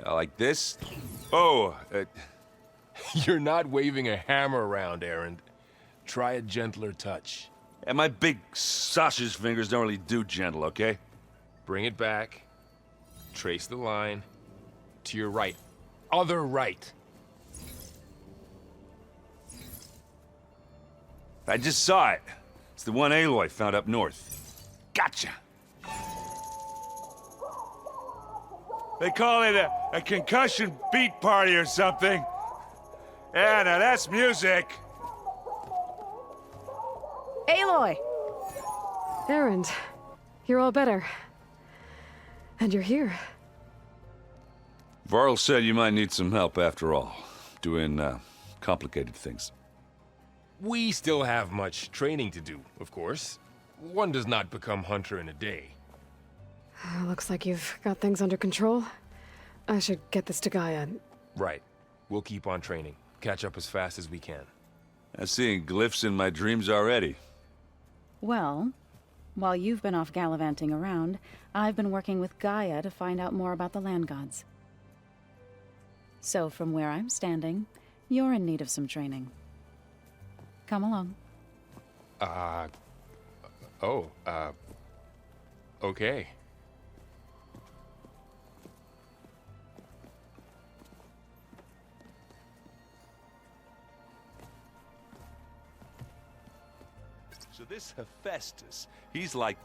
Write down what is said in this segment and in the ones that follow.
Like this? Oh, You're not waving a hammer around, Erend. Try a gentler touch. and my big sausage fingers don't really do gentle, okay? Bring it back. Trace the line. To your right. Other right. I just saw it. It's the one Aloy found up north. Gotcha! They call it a concussion beat party or something. Yeah, now that's music. Aloy! Erend, you're all better. And you're here. Varl said you might need some help after all, doing complicated things. We still have much training to do, of course. One does not become hunter in a day. Looks like you've got things under control. I should get this to Gaia. Right. We'll keep on training. Catch up as fast as we can. I'm seeing glyphs in my dreams already. Well, while you've been off gallivanting around, I've been working with Gaia to find out more about the land gods. So from where I'm standing, you're in need of some training. Come along. Okay. So this Hephaestus, he's like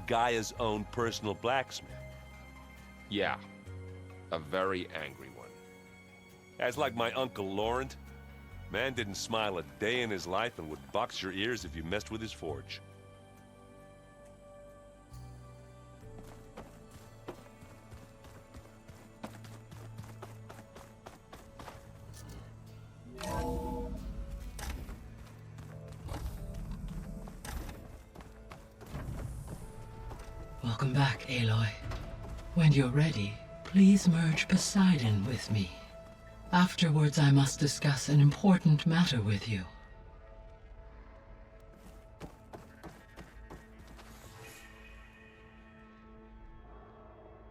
Gaia's own personal blacksmith. Yeah. A very angry one. As like my Uncle Laurent. Man didn't smile a day in his life and would box your ears if you messed with his forge. Welcome back, Aloy. When you're ready, please merge Poseidon with me. Afterwards, I must discuss an important matter with you.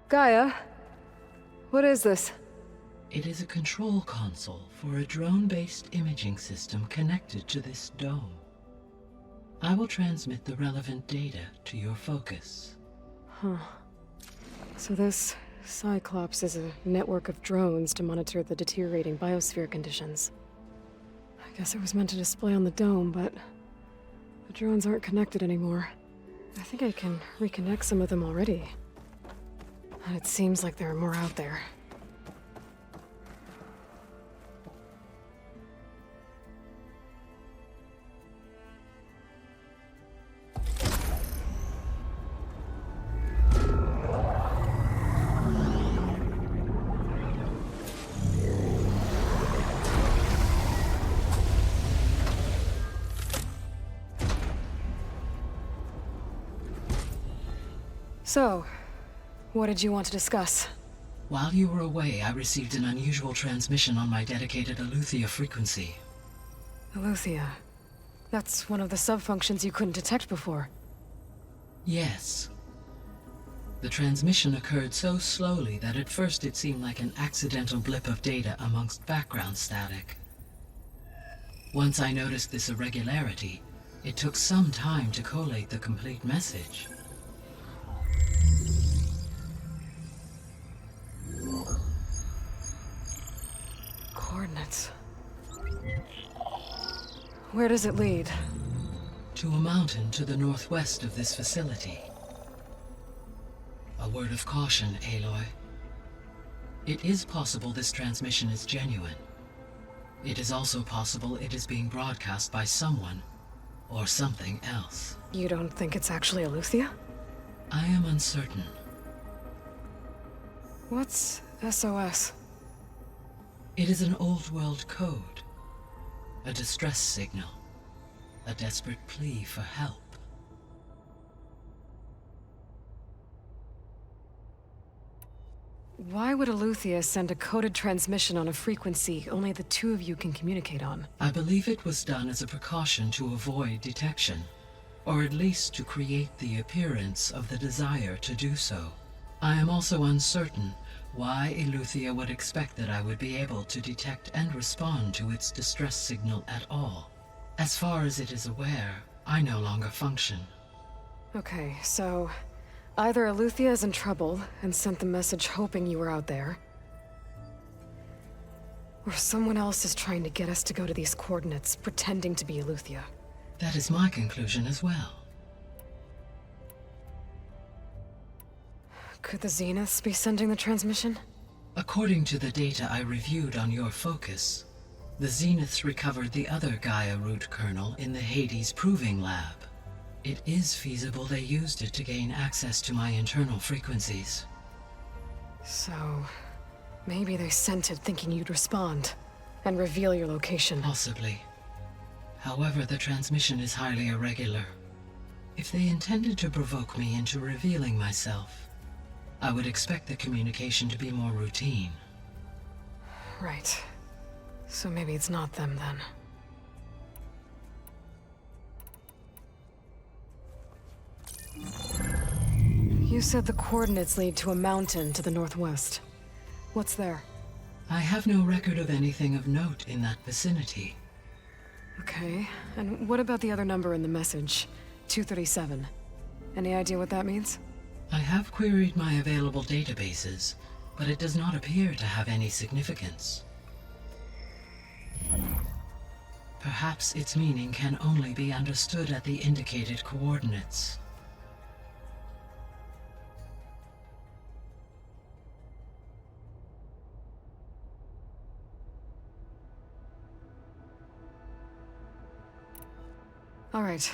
Gaia? What is this? It is a control console for a drone-based imaging system connected to this dome. I will transmit the relevant data to your focus. Huh. So this Cyclops is a network of drones to monitor the deteriorating biosphere conditions. I guess it was meant to display on the dome, but the drones aren't connected anymore. I think I can reconnect some of them already. And it seems like there are more out there. So, what did you want to discuss? While you were away, I received an unusual transmission on my dedicated Eleuthia frequency. Eleuthia. That's one of the sub-functions you couldn't detect before. Yes. The transmission occurred so slowly that at first it seemed like an accidental blip of data amongst background static. Once I noticed this irregularity, it took some time to collate the complete message. Coordinates. Where does it lead? To a mountain to the northwest of this facility. A word of caution, Aloy. It is possible this transmission is genuine. It is also possible it is being broadcast by someone or something else. You don't think it's actually Eleuthia? I am uncertain. What's SOS? It is an old world code. A distress signal. A desperate plea for help. Why would Eleuthia send a coded transmission on a frequency only the two of you can communicate on? I believe it was done as a precaution to avoid detection, or at least to create the appearance of the desire to do so. I am also uncertain why Eleuthia would expect that I would be able to detect and respond to its distress signal at all. As far as it is aware, I no longer function. Okay, so either Eleuthia is in trouble and sent the message hoping you were out there, or someone else is trying to get us to go to these coordinates, pretending to be Eleuthia. That is my conclusion as well. Could the Zeniths be sending the transmission? According to the data I reviewed on your focus, the Zeniths recovered the other Gaia root kernel in the Hades Proving Lab. It is feasible they used it to gain access to my internal frequencies. So, maybe they sent it thinking you'd respond and reveal your location. Possibly. However, the transmission is highly irregular. If they intended to provoke me into revealing myself, I would expect the communication to be more routine. Right. So maybe it's not them then. You said the coordinates lead to a mountain to the northwest. What's there? I have no record of anything of note in that vicinity. Okay, and what about the other number in the message? 237. Any idea what that means? I have queried my available databases, but it does not appear to have any significance. Perhaps its meaning can only be understood at the indicated coordinates. All right,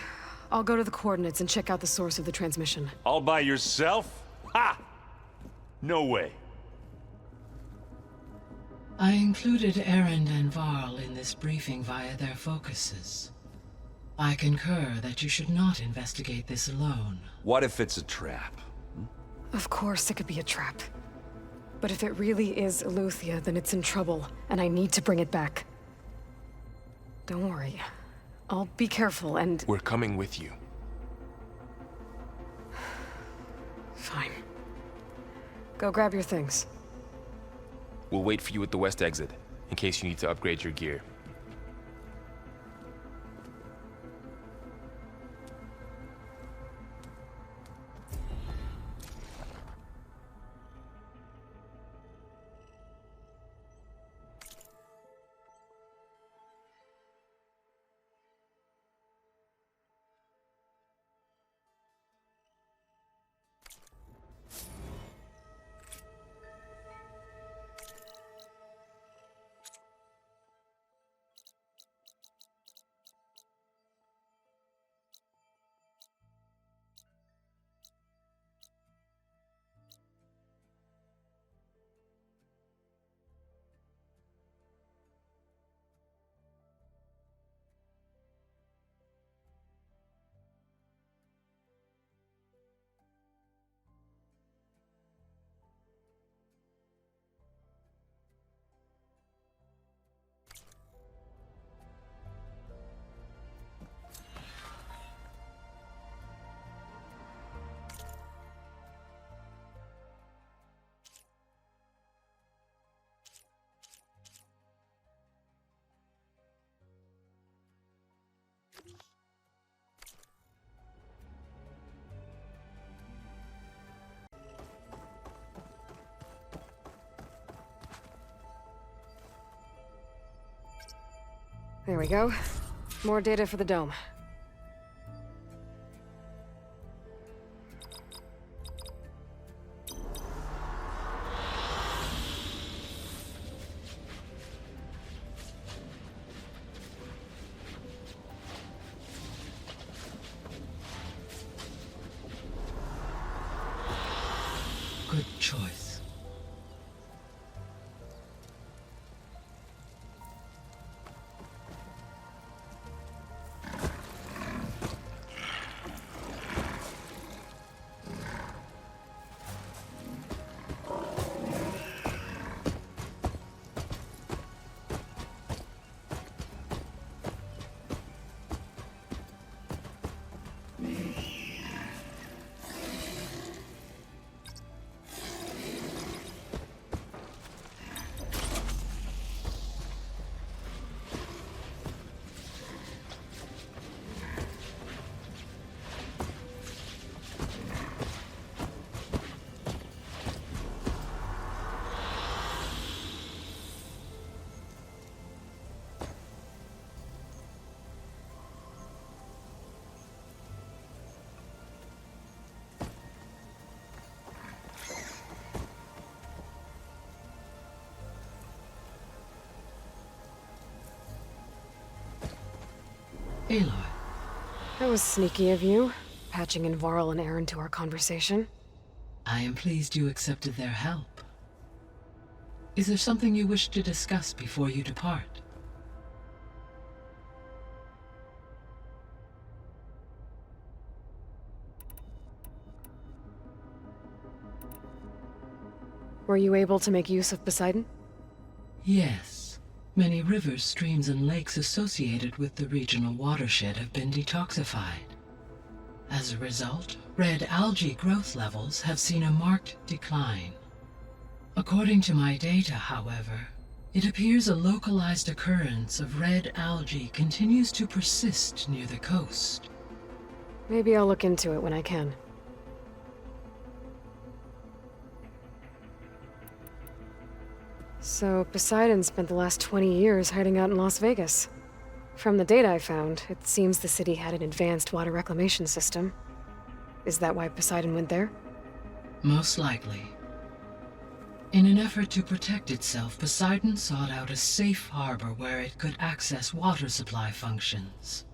I'll go to the coordinates and check out the source of the transmission. All by yourself? Ha! No way. I included Erend and Varl in this briefing via their focuses. I concur that you should not investigate this alone. What if it's a trap? Of course it could be a trap. But if it really is Eleuthia, then it's in trouble, and I need to bring it back. Don't worry. I'll be careful and... We're coming with you. Fine. Go grab your things. We'll wait for you at the west exit, in case you need to upgrade your gear. There we go. More data for the dome. Good choice. Aloy. That was sneaky of you, patching in Varl and Aaron to our conversation. I am pleased you accepted their help. Is there something you wish to discuss before you depart? Were you able to make use of Poseidon? Yes. Many rivers, streams, and lakes associated with the regional watershed have been detoxified. As a result, red algae growth levels have seen a marked decline. According to my data, however, it appears a localized occurrence of red algae continues to persist near the coast. Maybe I'll look into it when I can. So, Poseidon spent the last 20 years hiding out in Las Vegas. From the data I found, it seems the city had an advanced water reclamation system. Is that why Poseidon went there? Most likely. In an effort to protect itself, Poseidon sought out a safe harbor where it could access water supply functions.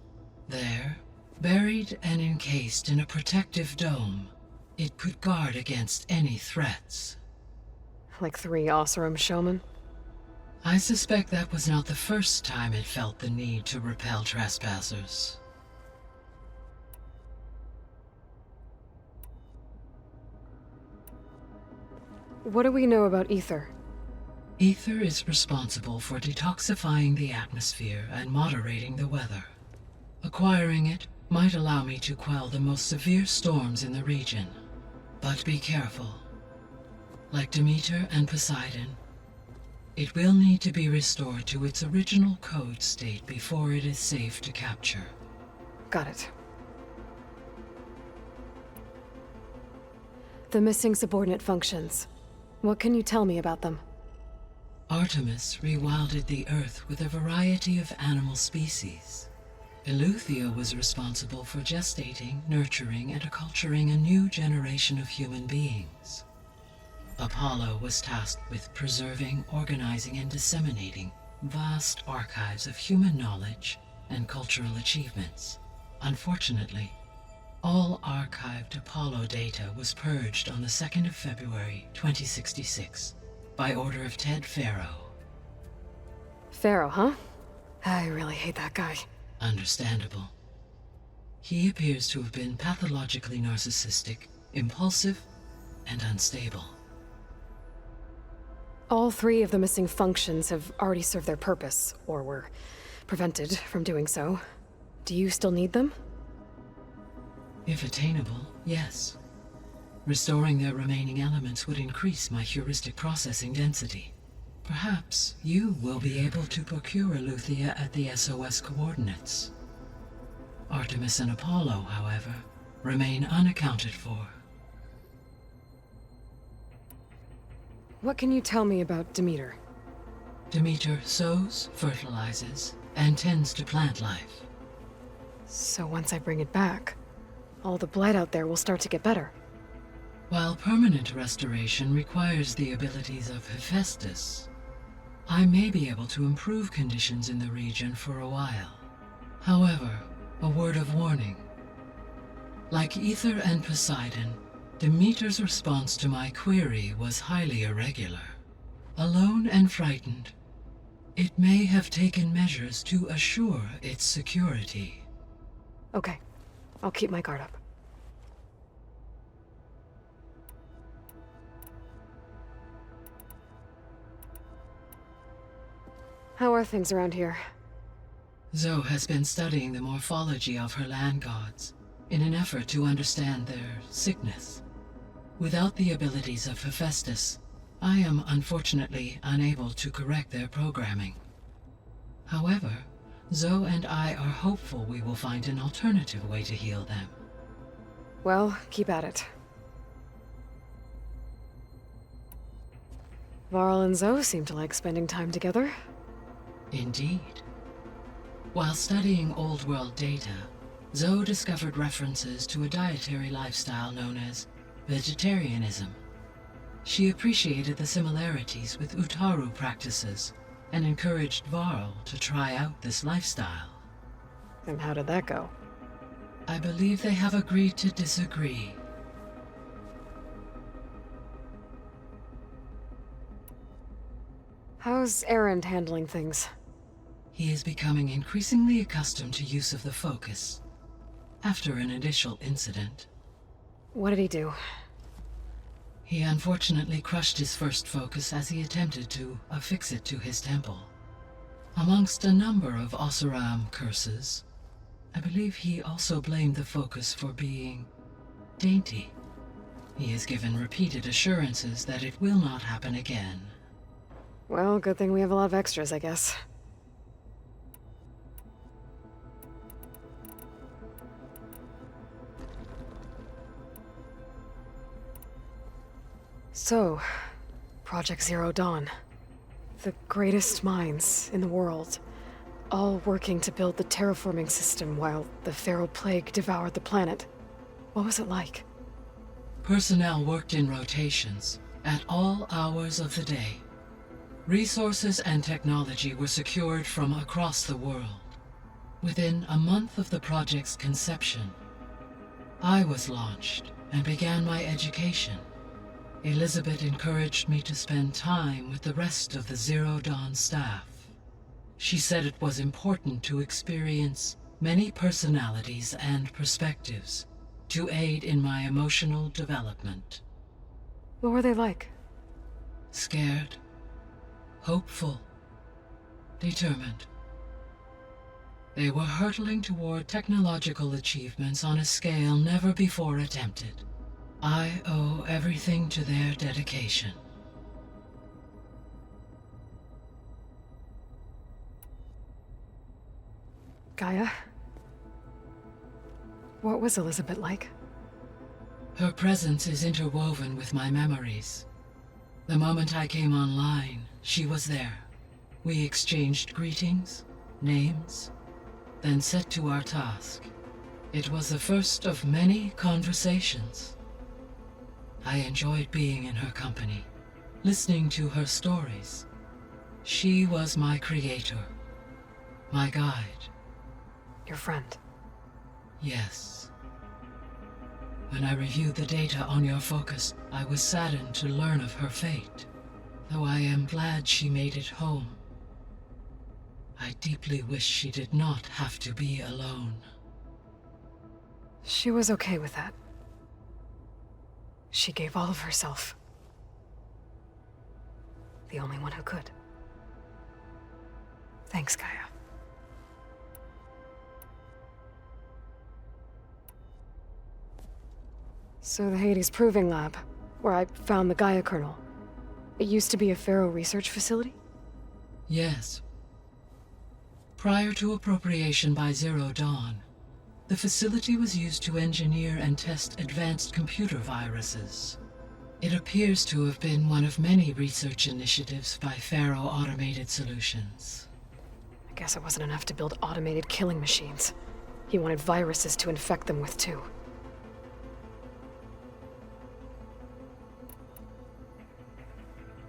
There, buried and encased in a protective dome, it could guard against any threats. Like 3 Oseram showmen? I suspect that was not the first time it felt the need to repel trespassers. What do we know about Ether? Ether is responsible for detoxifying the atmosphere and moderating the weather. Acquiring it might allow me to quell the most severe storms in the region. But be careful. Like Demeter and Poseidon, it will need to be restored to its original code state before it is safe to capture. Got it. The missing subordinate functions. What can you tell me about them? Artemis rewilded the Earth with a variety of animal species. Eleuthia was responsible for gestating, nurturing, and acculturating a new generation of human beings. Apollo was tasked with preserving, organizing, and disseminating vast archives of human knowledge and cultural achievements. Unfortunately, all archived Apollo data was purged on the 2nd of February, 2066, by order of Ted Faro. Pharaoh, huh? I really hate that guy. Understandable. He appears to have been pathologically narcissistic, impulsive, and unstable. All 3 of the missing functions have already served their purpose, or were prevented from doing so. Do you still need them? If attainable, yes. Restoring their remaining elements would increase my heuristic processing density. Perhaps you will be able to procure Eleuthia at the SOS coordinates. Artemis and Apollo, however, remain unaccounted for. What can you tell me about Demeter? Demeter sows, fertilizes, and tends to plant life. So once I bring it back, all the blight out there will start to get better. While permanent restoration requires the abilities of Hephaestus, I may be able to improve conditions in the region for a while. However, a word of warning. Like Ether and Poseidon, Demeter's response to my query was highly irregular. Alone and frightened, it may have taken measures to assure its security. Okay, I'll keep my guard up. How are things around here? Zoe has been studying the morphology of her land gods in an effort to understand their sickness. Without the abilities of Hephaestus, I am unfortunately unable to correct their programming. However, Zoe and I are hopeful we will find an alternative way to heal them. Well, keep at it. Varl and Zoe seem to like spending time together. Indeed. While studying Old World data, Zoe discovered references to a dietary lifestyle known as vegetarianism. She appreciated the similarities with Utaru practices and encouraged Varl to try out this lifestyle. And how did that go? I believe they have agreed to disagree. How's Erend handling things? He is becoming increasingly accustomed to use of the focus. After an initial incident, What did he do? he unfortunately crushed his first focus as he attempted to affix it to his temple. Amongst a number of Oseram curses, I believe he also blamed the focus for being dainty. He has given repeated assurances that it will not happen again. Well, good thing we have a lot of extras, I guess. So, Project Zero Dawn. The greatest minds in the world, all working to build the terraforming system while the Pharaoh Plague devoured the planet. What was it like? Personnel worked in rotations at all hours of the day. Resources and technology were secured from across the world. Within a month of the project's conception, I was launched and began my education. Elizabeth encouraged me to spend time with the rest of the Zero Dawn staff. She said it was important to experience many personalities and perspectives to aid in my emotional development. What were they like? Scared, hopeful, determined. They were hurtling toward technological achievements on a scale never before attempted. I owe everything to their dedication. Gaia? What was Elizabeth like? Her presence is interwoven with my memories. The moment I came online, she was there. We exchanged greetings, names, then set to our task. It was the first of many conversations. I enjoyed being in her company, listening to her stories. She was my creator, my guide. Your friend. Yes. When I reviewed the data on your focus, I was saddened to learn of her fate. Though I am glad she made it home. I deeply wish she did not have to be alone. She was okay with that. She gave all of herself. The only one who could. Thanks, Gaia. So the Hades Proving Lab, where I found the Gaia kernel. It used to be a Pharaoh research facility? Yes. Prior to appropriation by Zero Dawn, the facility was used to engineer and test advanced computer viruses. It appears to have been one of many research initiatives by Pharaoh Automated Solutions. I guess it wasn't enough to build automated killing machines. He wanted viruses to infect them with, too.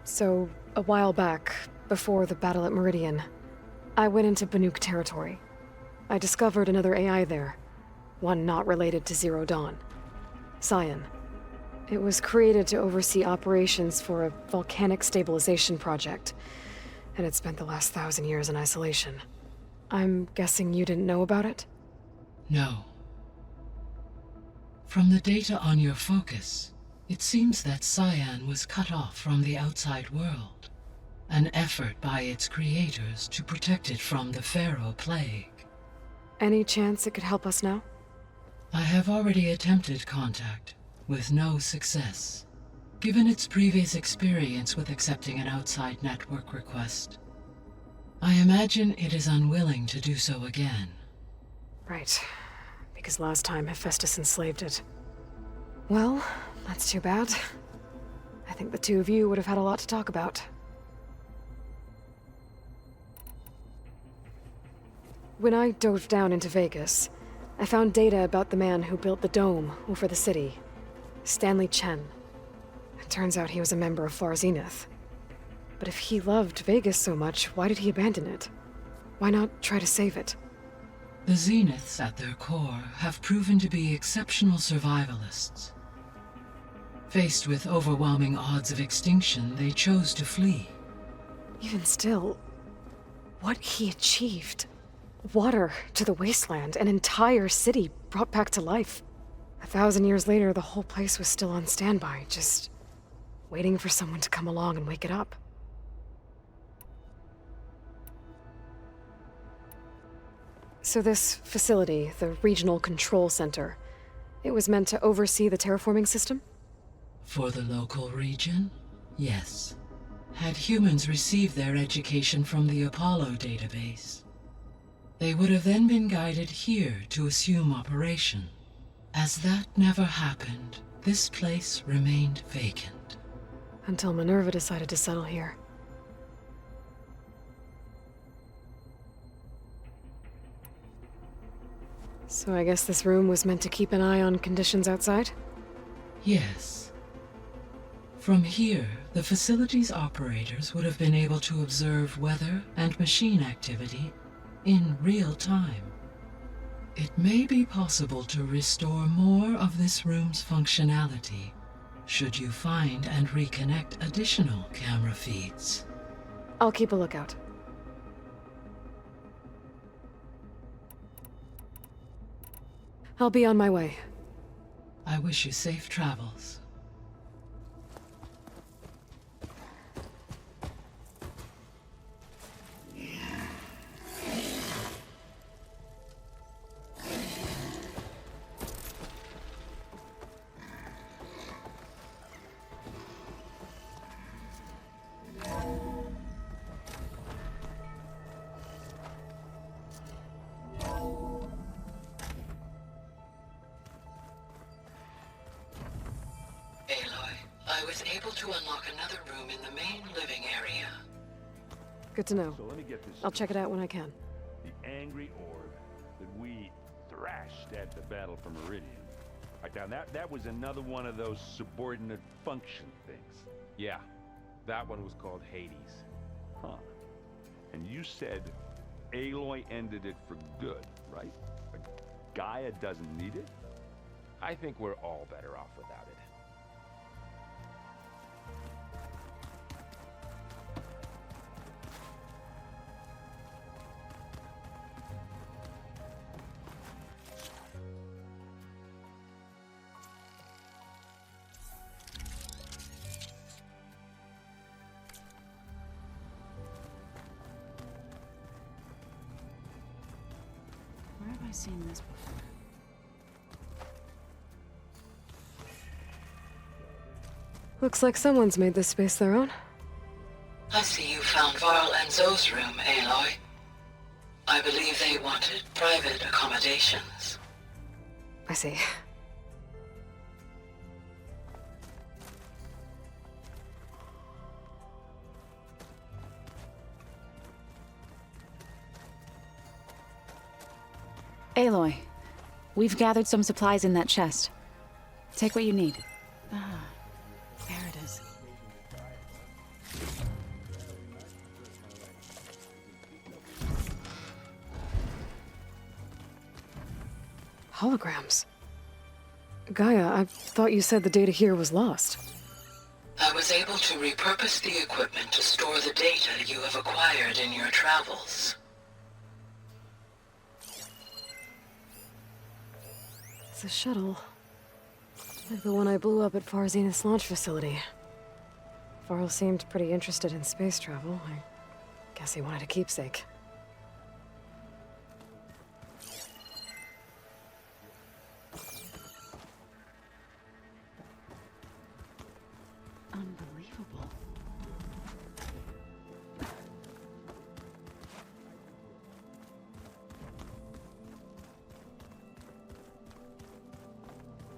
So, a while back, before the battle at Meridian, I went into Banuk territory. I discovered another AI there, one not related to Zero Dawn. Cyan. It was created to oversee operations for a volcanic stabilization project, and it spent the last 1,000 years in isolation. I'm guessing you didn't know about it? No. From the data on your focus, it seems that Cyan was cut off from the outside world, an effort by its creators to protect it from the Pharaoh Plague. Any chance it could help us now? I have already attempted contact, with no success. Given its previous experience with accepting an outside network request, I imagine it is unwilling to do so again. Right. Because last time Hephaestus enslaved it. Well, that's too bad. I think the two of you would have had a lot to talk about. When I dove down into Vegas, I found data about the man who built the dome over the city. Stanley Chen. It turns out he was a member of Far Zenith. But if he loved Vegas so much, why did he abandon it? Why not try to save it? The Zeniths, at their core, have proven to be exceptional survivalists. Faced with overwhelming odds of extinction, they chose to flee. Even still, what he achieved. Water to the wasteland, an entire city brought back to life. 1,000 years later, the whole place was still on standby, just waiting for someone to come along and wake it up. So this facility, the Regional Control Center, it was meant to oversee the terraforming system? For the local region, yes. Had humans received their education from the Apollo database, they would have then been guided here to assume operation. As that never happened, this place remained vacant. Until Minerva decided to settle here. So I guess this room was meant to keep an eye on conditions outside? Yes. From here, the facility's operators would have been able to observe weather and machine activity in real time. It may be possible to restore more of this room's functionality should you find and reconnect additional camera feeds. I'll keep a lookout. I'll be on my way. I wish you safe travels. I was able to unlock another room in the main living area. Good to know. So let me get this. I'll check it out when I can. The Angry Orb that we thrashed at the Battle for Meridian. Right now, that was another one of those subordinate function things. Yeah, that one was called Hades. Huh. And you said Aloy ended it for good, right? Like Gaia doesn't need it? I think we're all better off without it. Where have I seen this before? Looks like someone's made this space their own. I see you found Varl and Zoe's room, Aloy. I believe they wanted private accommodations. I see. Aloy, we've gathered some supplies in that chest. Take what you need. Ah, there it is. Holograms. Gaia, I thought you said the data here was lost. I was able to repurpose the equipment to store the data you have acquired in your travels. It's a shuttle. Like the one I blew up at Far Zenith's launch facility. Varl seemed pretty interested in space travel. I guess he wanted a keepsake. Unbelievable.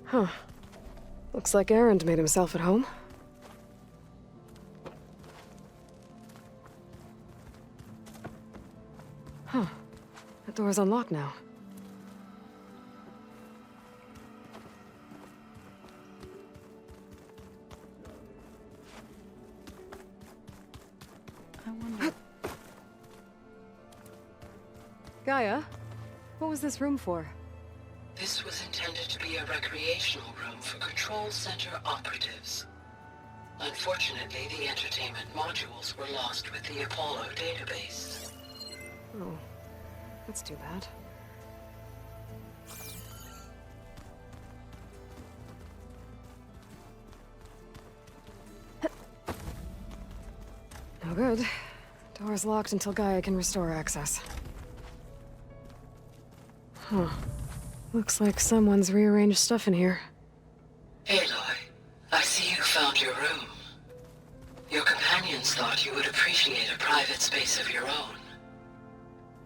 Huh. Looks like Erend made himself at home. Huh. That door's unlocked now. I wonder. Gaia? What was this room for? This was intended to be a recreational room for Control Center operatives. Unfortunately, the entertainment modules were lost with the Apollo database. Oh, that's too bad. No good. Door's locked until Gaia can restore access. Huh. Looks like someone's rearranged stuff in here. Aloy, I see you found your room. Your companions thought you would appreciate a private space of your own.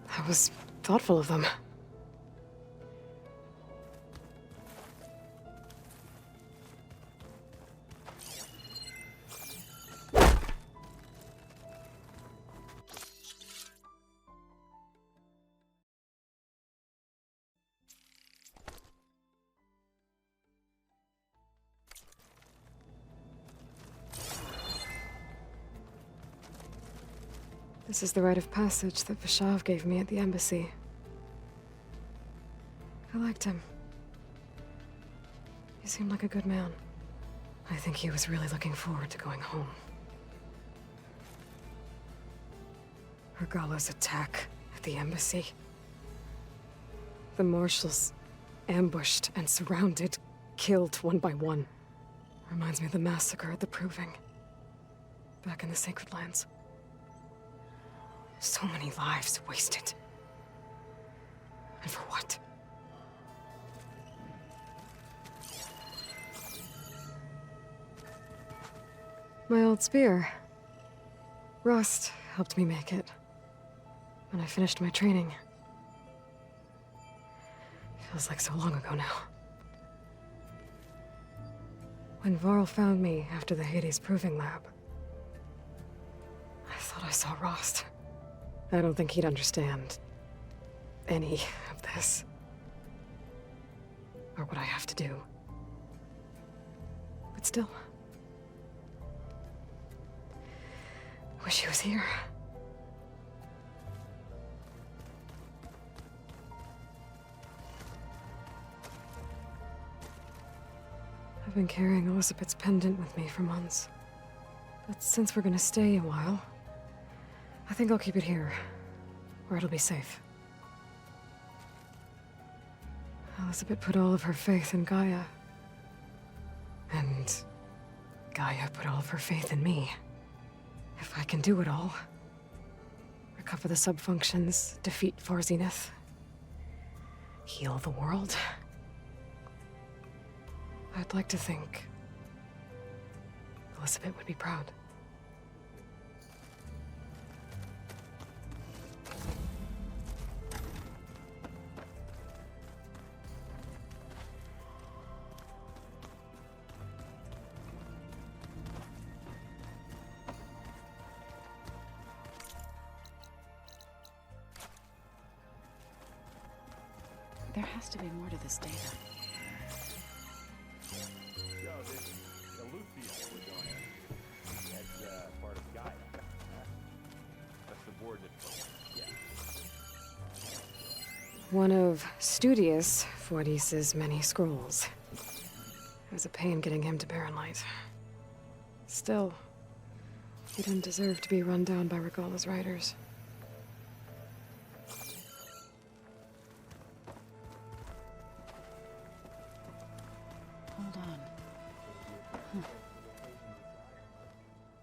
That was thoughtful of them. This is the rite of passage that Vashav gave me at the embassy. I liked him. He seemed like a good man. I think he was really looking forward to going home. Regala's attack at the embassy. The marshals ambushed and surrounded, killed one by one. Reminds me of the massacre at the Proving. Back in the Sacred Lands. So many lives wasted. And for what? My old spear. Rust helped me make it. When I finished my training. Feels like so long ago now. When Varl found me after the Hades Proving Lab, I thought I saw Rost. I don't think he'd understand any of this. Or what I have to do. But still. Wish he was here. I've been carrying Elizabeth's pendant with me for months. But since we're gonna stay a while, I think I'll keep it here, where it'll be safe. Elizabeth put all of her faith in Gaia. And Gaia put all of her faith in me. If I can do it all, recover the subfunctions, defeat Far Zenith, heal the world, I'd like to think Elizabeth would be proud. There has to be more to this data. So this Eleuthia we're going after, that's part of Gaia. A subordinate function. Yeah. One of Studius Fortis's many scrolls. It was a pain getting him to Barren Light. Still, he didn't deserve to be run down by Regala's riders. Hold on.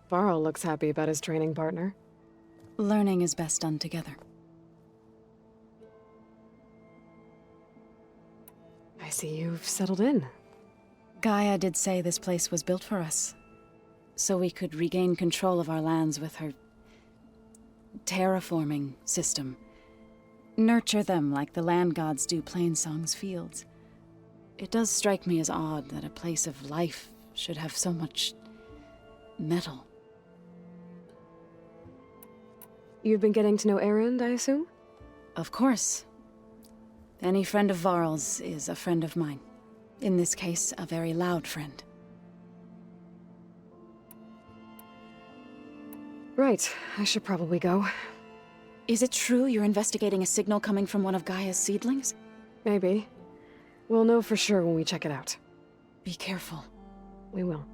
Varl looks happy about his training partner. Learning is best done together. I see you've settled in. Gaia did say this place was built for us, so we could regain control of our lands with her terraforming system. Nurture them like the land gods do Plainsong's fields. It does strike me as odd that a place of life should have so much metal. You've been getting to know Erend, I assume? Of course. Any friend of Varl's is a friend of mine. In this case, a very loud friend. Right, I should probably go. Is it true you're investigating a signal coming from one of Gaia's seedlings? Maybe. We'll know for sure when we check it out. Be careful. We will.